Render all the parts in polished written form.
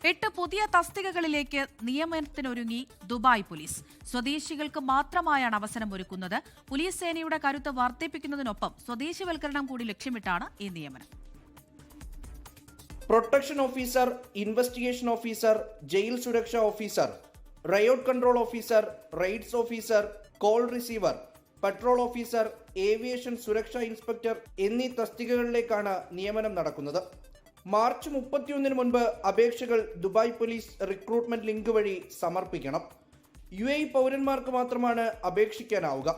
8 പുതിയ തസ്തികകളിലേക്ക് നിയമനത്തിനൊരുങ്ങി Dubai police. സ്വദേശികൾക്ക് മാത്രമായാണ് അവസരം ഒരുക്കുന്നത്. പോലീസ് സേനയുടെ കരുത്ത് വർദ്ധിപ്പിക്കുന്നതിനൊപ്പം സ്വദേശിവൽക്കരണം കൂടി ലക്ഷ്യമിട്ടാണ് ഈ നിയമനം. Protection officer, investigation officer, jail സുരക്ഷാ officer, riot control officer, raids officer, call receiver, patrol officer, aviation സുരക്ഷാ ഇൻസ്പെക്ടർ എന്നീ തസ്തികകളിലേക്കാണ് നിയമനം നടക്കുന്നത്. മാർച്ച് 31 മുൻപ് അപേക്ഷകൾ ദുബായ് പോലീസ് റിക്രൂട്ട്മെന്റ് ലിങ്ക് വഴി സമർപ്പിക്കണം. UAE പൗരന്മാർക്ക് മാത്രമാണ് അപേക്ഷിക്കാനാവുക.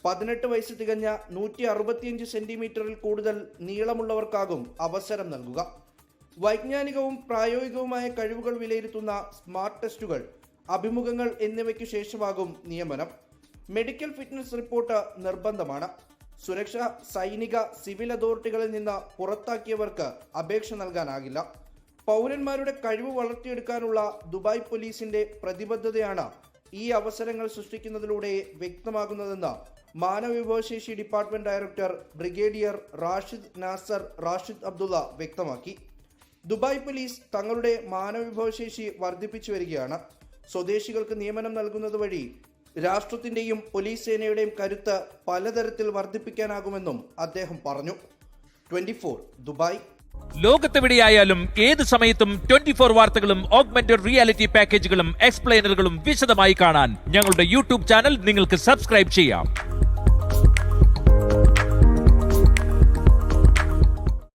18 വയസ്സ് തികഞ്ഞ 165 സെന്റിമീറ്ററിൽ കൂടുതൽ നീളമുള്ളവർക്കാകും അവസരം നൽകുക. വൈജ്ഞാനികവും പ്രായോഗികവുമായ കഴിവുകൾ വിലയിരുത്തുന്ന സ്മാർട്ട് ടെസ്റ്റുകൾ, അഭിമുഖങ്ങൾ എന്നിവയ്ക്ക് ശേഷമാകും നിയമനം. മെഡിക്കൽ ഫിറ്റ്നസ് റിപ്പോർട്ട് നിർബന്ധമാണ്. സുരക്ഷ, സൈനിക, സിവിൽ അതോറിറ്റികളിൽ നിന്ന് പുറത്താക്കിയവർക്ക് അപേക്ഷ നൽകാനാകില്ല. പൗരന്മാരുടെ കഴിവ് വളർത്തിയെടുക്കാനുള്ള ദുബായ് പോലീസിന്റെ പ്രതിബദ്ധതയാണ് ഈ അവസരങ്ങൾ സൃഷ്ടിക്കുന്നതിലൂടെ വ്യക്തമാകുന്നതെന്ന് മാനവവിഭവശേഷി department director brigadier Rashid Nasser Rashid Abdullah വ്യക്തമാക്കി. ദുബായ് പോലീസ് തങ്ങളുടെ മാനവവിഭവശേഷി വർദ്ധിപ്പിച്ചു വരികയാണ്. സ്വദേശികൾക്ക് നിയമനം നൽകുന്നത് വഴി രാഷ്ട്രത്തിന്റെയും പോലീസ് സേനയുടെയും കരുത്ത് പലതരത്തിൽ വർദ്ധിപ്പിക്കാനാകുമെന്നും അദ്ദേഹം പറഞ്ഞു. 24 ദുബായ്. ലോകത്തെവിടെയായാലും ഏത് സമയത്തും 24 വാർത്തകളും ഓഗ്മെന്റഡ് റിയാലിറ്റി പാക്കേജുകളും എക്സ്പ്ലെയിനറുകളും വിശദമായി കാണാൻ ഞങ്ങളുടെ യൂട്യൂബ് ചാനൽ നിങ്ങൾക്ക് സബ്സ്ക്രൈബ് ചെയ്യാം.